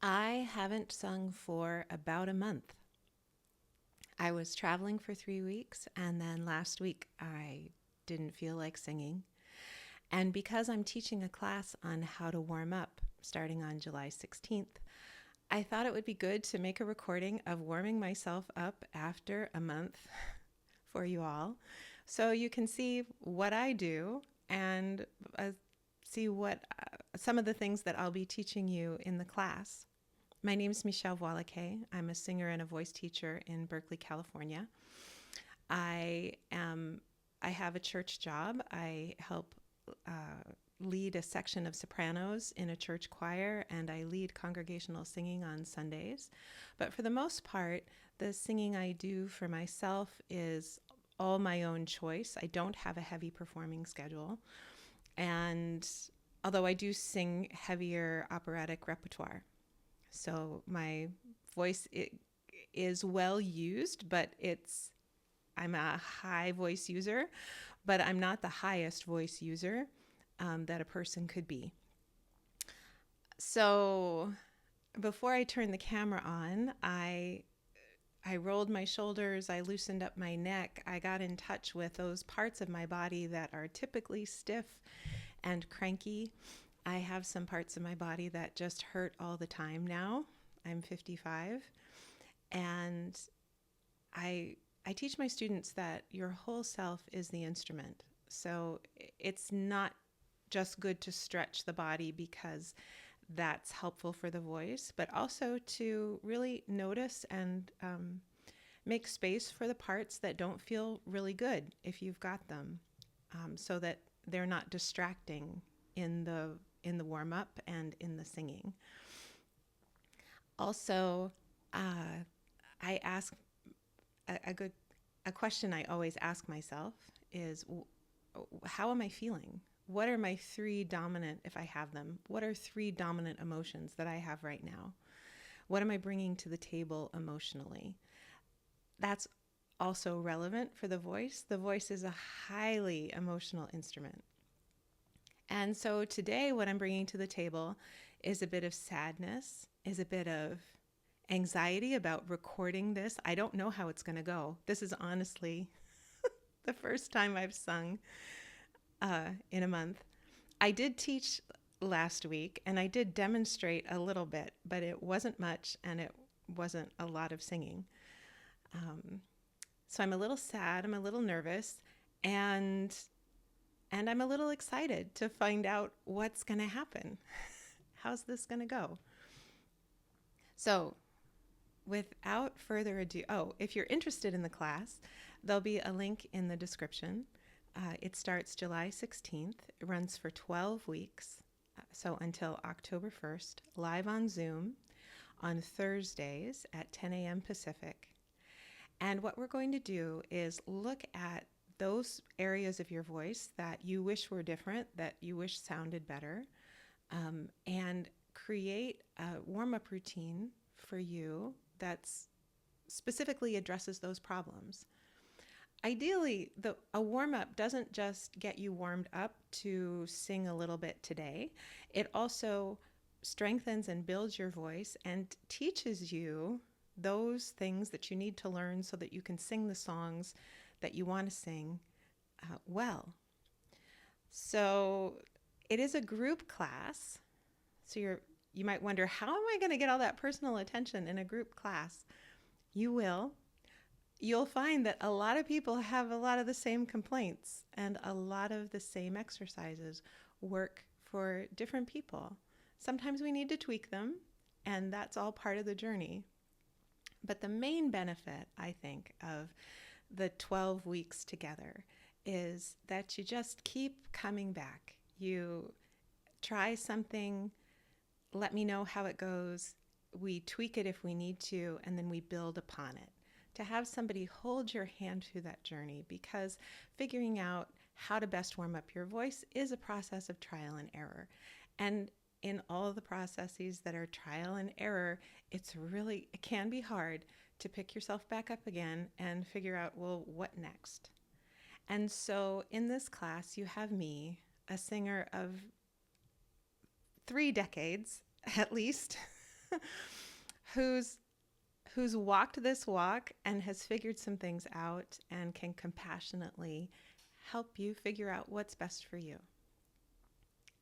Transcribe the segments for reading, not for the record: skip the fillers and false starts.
I haven't sung for about a month. I was traveling for 3 weeks, and then last week I didn't feel like singing. And because I'm teaching a class on how to warm up starting on July 16th, I thought it would be good to make a recording of warming myself up after a month for you all so you can see what I do and see what some of the things that I'll be teaching you in the class. My name is Michelle Voilake. I'm a singer and a voice teacher in Berkeley, California. I am. I have a church job. I help lead a section of sopranos in a church choir, and I lead congregational singing on Sundays. But for the most part, the singing I do for myself is all my own choice. I don't have a heavy performing schedule, and although I do sing heavier operatic repertoire. So my voice is well used, but I'm a high voice user, but I'm not the highest voice user that a person could be. So before I turned the camera on, I rolled my shoulders, I loosened up my neck, I got in touch with those parts of my body that are typically stiff and cranky. I have some parts of my body that just hurt all the time now. I'm 55, and I teach my students that your whole self is the instrument. So it's not just good to stretch the body because that's helpful for the voice, but also to really notice and make space for the parts that don't feel really good if you've got them, so that they're not distracting in the warm up and in the singing. Also, I ask a question I always ask myself is, how am I feeling? What are my three dominant, if I have them, what are three dominant emotions that I have right now? What am I bringing to the table emotionally? That's also relevant for the voice. The voice is a highly emotional instrument. And so today, what I'm bringing to the table is a bit of sadness, is a bit of anxiety about recording this. I don't know how it's going to go. This is honestly the first time I've sung in a month. I did teach last week and I did demonstrate a little bit, but it wasn't much and it wasn't a lot of singing. So I'm a little sad, I'm a little nervous, and I'm a little excited to find out what's going to happen. How's this going to go? So, without further ado, if you're interested in the class, there'll be a link in the description. It starts July 16th. It runs for 12 weeks, so until October 1st, live on Zoom on Thursdays at 10 a.m. Pacific. And what we're going to do is look at those areas of your voice that you wish were different, that you wish sounded better, and create a warm-up routine for you that specifically addresses those problems. Ideally, a warm-up doesn't just get you warmed up to sing a little bit today. It also strengthens and builds your voice and teaches you those things that you need to learn so that you can sing the songs that you want to sing well. So it is a group class. So you might wonder, how am I going to get all that personal attention in a group class? You will. You'll find that a lot of people have a lot of the same complaints, and a lot of the same exercises work for different people. Sometimes we need to tweak them, and that's all part of the journey. But the main benefit, I think, of the 12 weeks together is that you just keep coming back. You try something, let me know how it goes. We tweak it if we need to, and then we build upon it. To have somebody hold your hand through that journey, because figuring out how to best warm up your voice is a process of trial and error. And in all of the processes that are trial and error, it can be hard to pick yourself back up again and figure out, well, what next? And so in this class, you have me, a singer of 3 decades at least, who's walked this walk and has figured some things out and can compassionately help you figure out what's best for you.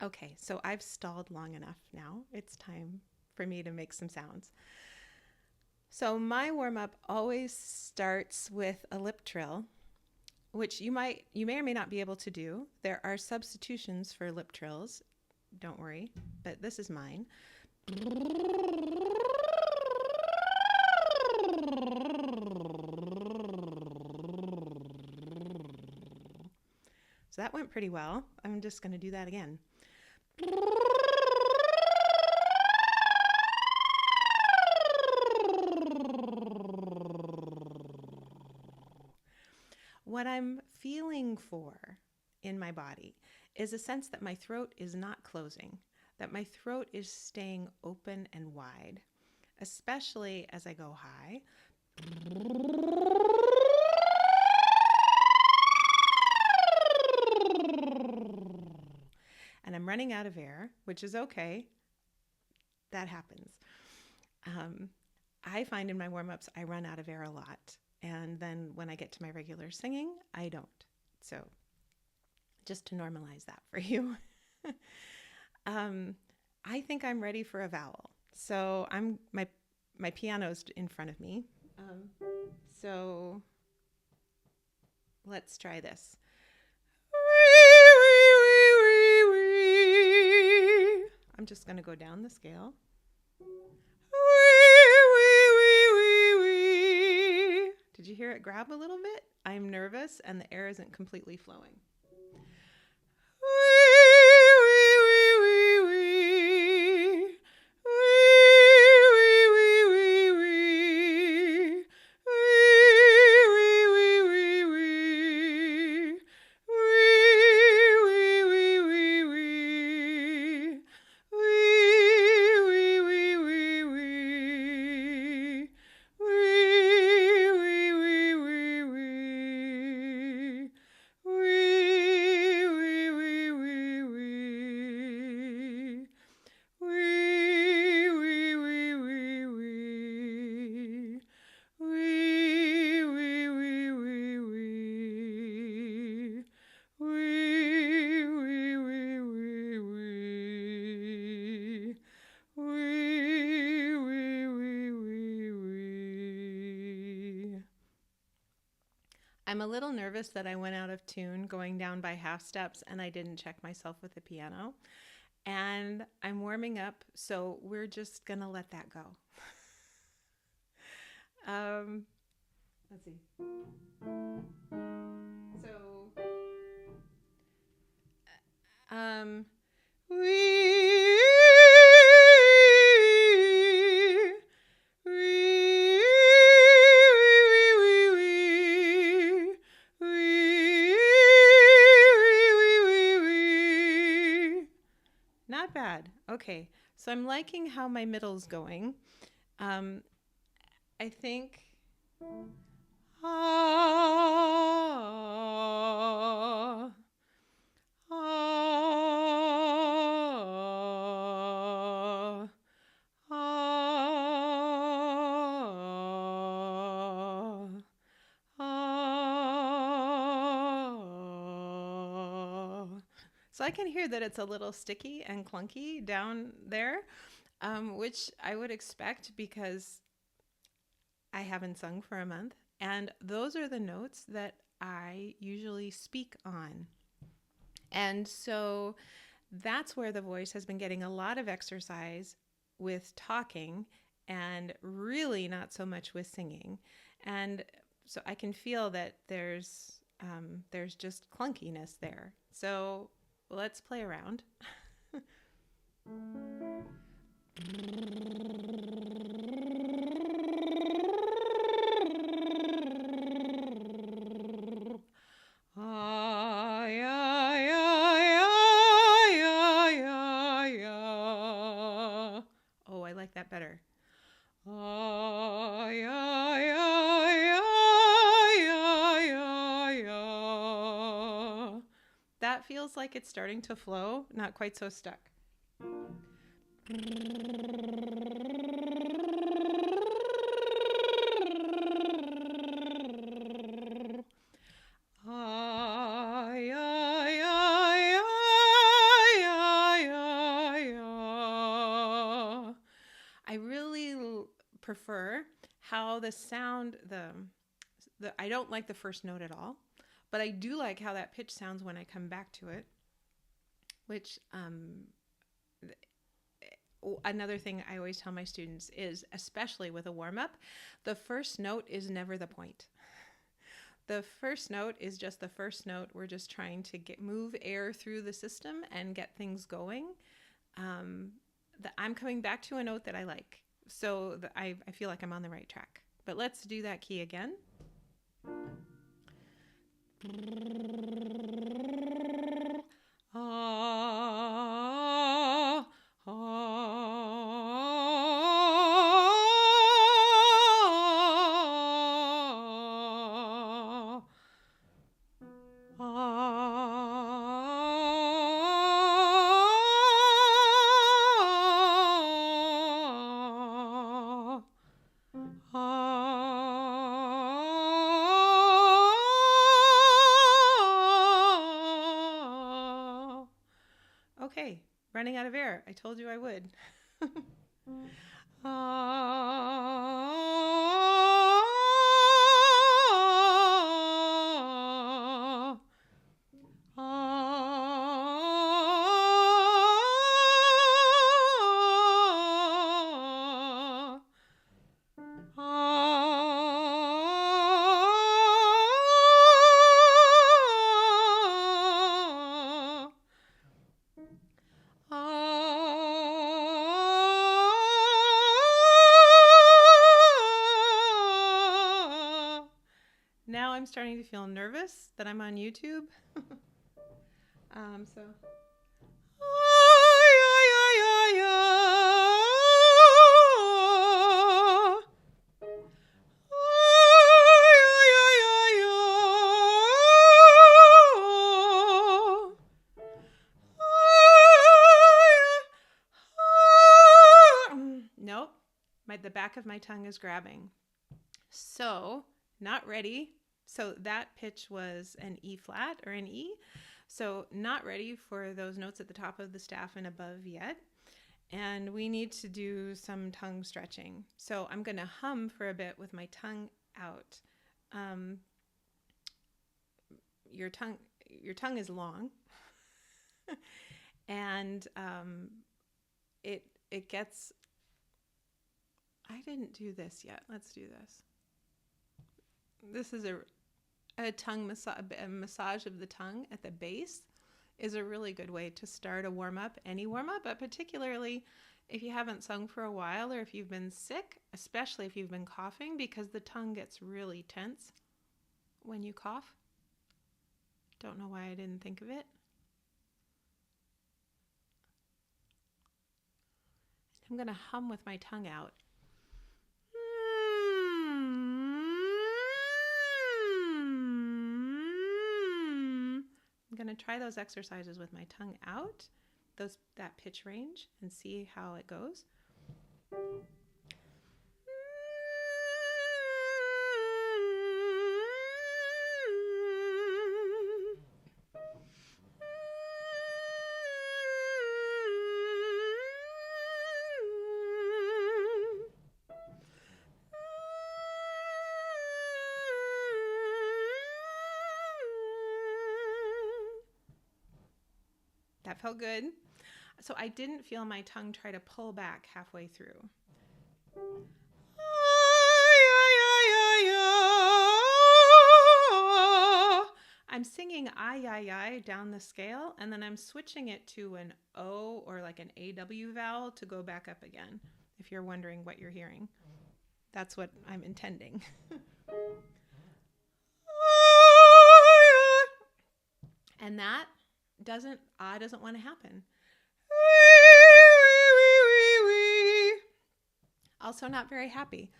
Okay, so I've stalled long enough now. It's time for me to make some sounds. So my warm-up always starts with a lip trill, which you may or may not be able to do. There are substitutions for lip trills. Don't worry, but this is mine. So that went pretty well. I'm just going to do that again. What I'm feeling for in my body is a sense that my throat is not closing, that my throat is staying open and wide, especially as I go high. And I'm running out of air, which is okay. That happens. I find in my warm-ups, I run out of air a lot. And then when I get to my regular singing, I don't. So just to normalize that for you. I think I'm ready for a vowel. So my piano's in front of me. So let's try this. I'm just going to go down the scale. Did you hear it grab a little bit? I'm nervous and the air isn't completely flowing. I'm a little nervous that I went out of tune going down by half steps and I didn't check myself with the piano. And I'm warming up, so we're just going to let that go. Let's see. So, not bad. Okay, so I'm liking how my middle's going. I think. So I can hear that it's a little sticky and clunky down there, which I would expect because I haven't sung for a month. And those are the notes that I usually speak on. And so that's where the voice has been getting a lot of exercise with talking and really not so much with singing. And so I can feel that there's just clunkiness there. So let's play around. Oh, I like that better. That feels like it's starting to flow, not quite so stuck. I really prefer how the sound, I don't like the first note at all, but I do like how that pitch sounds when I come back to it, which another thing I always tell my students is, especially with a warm-up, the first note is never the point. The first note is just the first note. We're just trying to move air through the system and get things going. I'm coming back to a note that I like. So I feel like I'm on the right track. But let's do that key again. Okay, running out of air. I told you I would. Now I'm starting to feel nervous that I'm on YouTube. So. Nope, the back of my tongue is grabbing. So, not ready. So that pitch was an E flat or an E. So not ready for those notes at the top of the staff and above yet. And we need to do some tongue stretching. So I'm going to hum for a bit with my tongue out. Your tongue is long. And it gets... I didn't do this yet. Let's do this. This is a tongue massage of the tongue at the base is a really good way to start a warm-up, any warm-up, but particularly if you haven't sung for a while or if you've been sick, especially if you've been coughing, because the tongue gets really tense when you cough. Don't know why I didn't think of it. I'm going to hum with my tongue out. I'm going to try those exercises with my tongue out, that pitch range, and see how it goes. That felt good. So I didn't feel my tongue try to pull back halfway through. I'm singing I down the scale, and then I'm switching it to an O or like an AW vowel to go back up again, if you're wondering what you're hearing. That's what I'm intending. And that doesn't want to happen. Also not very happy.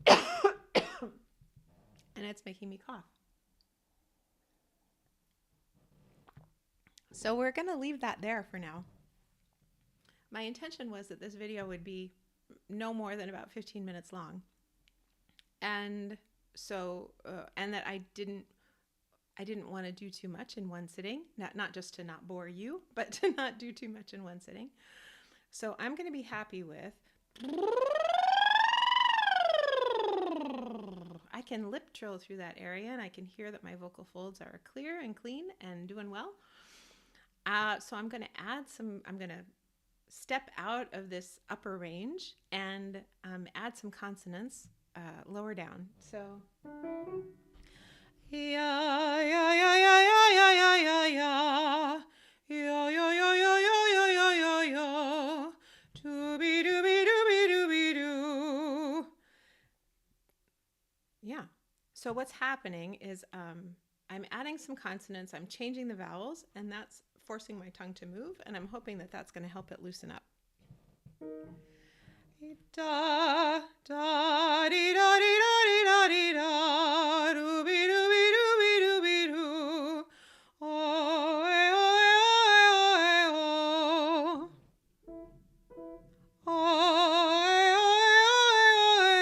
And it's making me cough. So we're going to leave that there for now. My intention was that this video would be no more than about 15 minutes long. And so, and that I didn't want to do too much in one sitting, not just to not bore you, but to not do too much in one sitting. So I'm going to be happy with I can lip trill through that area, and I can hear that my vocal folds are clear and clean and doing well. So I'm going to add some, I'm going to step out of this upper range and add some consonants lower down. So, yeah, yeah, yeah, yeah, yeah, yeah, yeah, yeah. Yo, yo, yo, yo, yo, yo, yo, yo, yo. Dooby, dooby, dooby, dooby, doo. Yeah. So what's happening is I'm adding some consonants, I'm changing the vowels, and that's forcing my tongue to move, and I'm hoping that that's going to help it loosen up. Da, da, dee, da, dee, da, dee, da, dee, da, dooby, dooby, dooby, dooby, doo. Oh, eh, oh, eh, oh, eh, oh. Oh, eh, oh, eh, oh, eh, oh.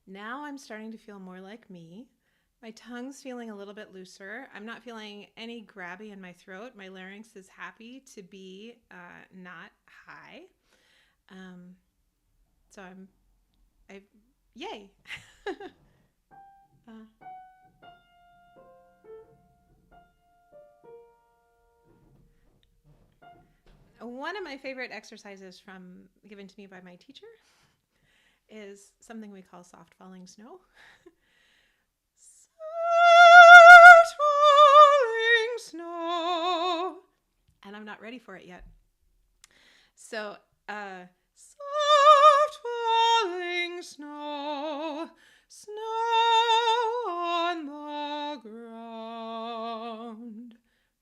Now I'm starting to feel more like me. My tongue's feeling a little bit looser. I'm not feeling any grabby in my throat. My larynx is happy to be not high. So yay. One of my favorite exercises given to me by my teacher is something we call soft falling snow. Soft falling snow. And I'm not ready for it yet. So, soft falling snow, snow on the ground.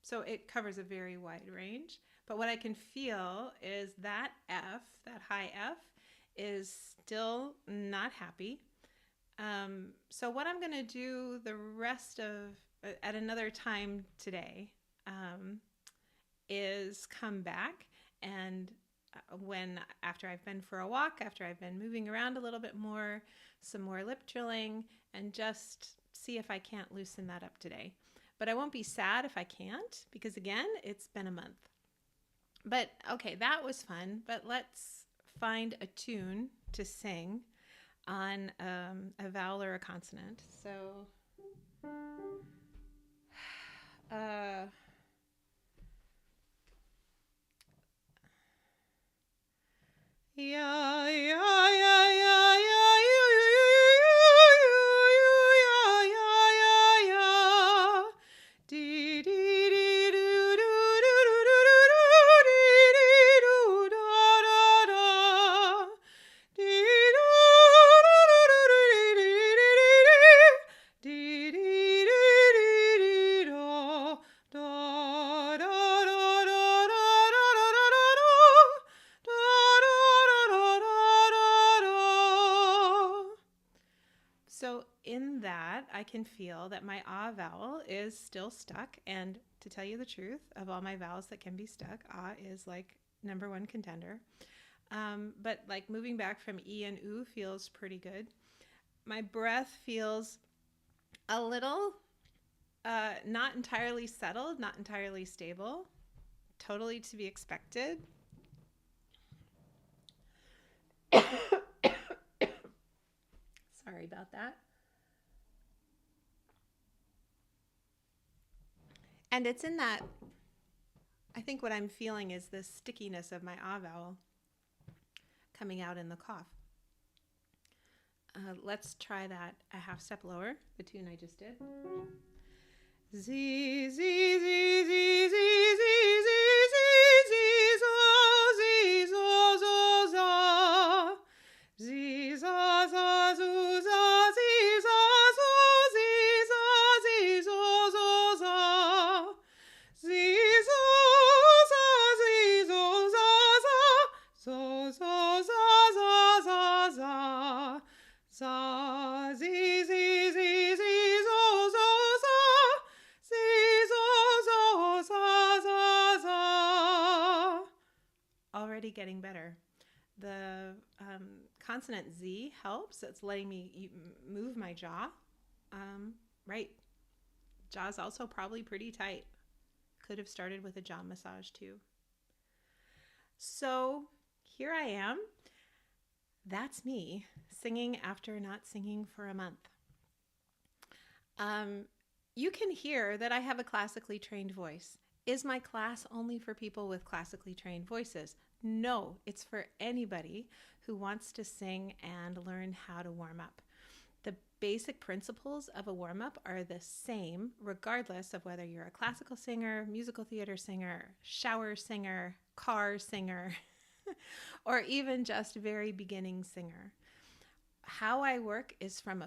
So it covers a very wide range. But what I can feel is that F, that high F, is still not happy. So what I'm going to do the rest of, at another time today, is come back and after I've been for a walk, after I've been moving around a little bit more, some more lip trilling, and just see if I can't loosen that up today. But I won't be sad if I can't, because again, it's been a month. But okay, that was fun, but let's find a tune to sing on a vowel or a consonant. So, yeah, yeah, yeah, yeah, yeah, you, yeah, yeah, yeah, yeah. Dee, dee, dee, doo, doo, doo, doo, doo, doo, dee, dee, doo, da, da, da. Dee, doo, doo, doo, doo, dee, dee, dee, dee, dee, dee, da, da, da, da, da, da, da, da, da, da. So in that, I can feel that my ah vowel is still stuck. And to tell you the truth, of all my vowels that can be stuck, ah is like number one contender. But like moving back from e and oo feels pretty good. My breath feels a little not entirely settled, not entirely stable. Totally to be expected. Sorry about that. And it's in that, I think what I'm feeling is the stickiness of my ah vowel coming out in the cough. Let's try that a half step lower, the tune I just did. Z, Z, Z, Z, Z, Z, Z, Z, Z, zo, Z, zo, zo, za. Z, za, za, zo, za, Z, za, zo, Z, za, Z, zo, zo, za. Z, zo, za, Z, zo, za, za. Zo, zo, za, za, za, za. Za, Z, Z, Z, Z, zo, zo, za. Z, zo, zo, za, za, za. Already getting better. The consonant Z helps. It's letting me move my jaw. Right. Jaw's also probably pretty tight. Could have started with a jaw massage too. So here I am. That's me singing after not singing for a month. You can hear that I have a classically trained voice. Is my class only for people with classically trained voices? No, it's for anybody who wants to sing and learn how to warm up. The basic principles of a warm-up are the same regardless of whether you're a classical singer, musical theater singer, shower singer, car singer, or even just very beginning singer. How I work is from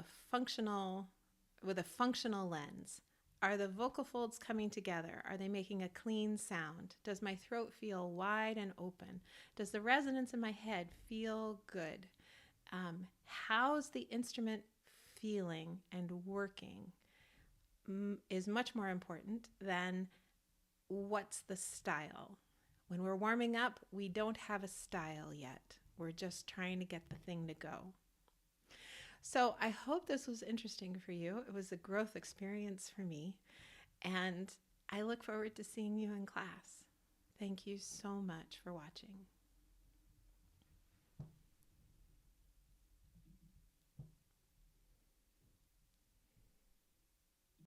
with a functional lens. Are the vocal folds coming together? Are they making a clean sound? Does my throat feel wide and open? Does the resonance in my head feel good? How's the instrument feeling and working is much more important than what's the style. When we're warming up, we don't have a style yet. We're just trying to get the thing to go. So I hope this was interesting for you. It was a growth experience for me, and I look forward to seeing you in class. Thank you so much for watching.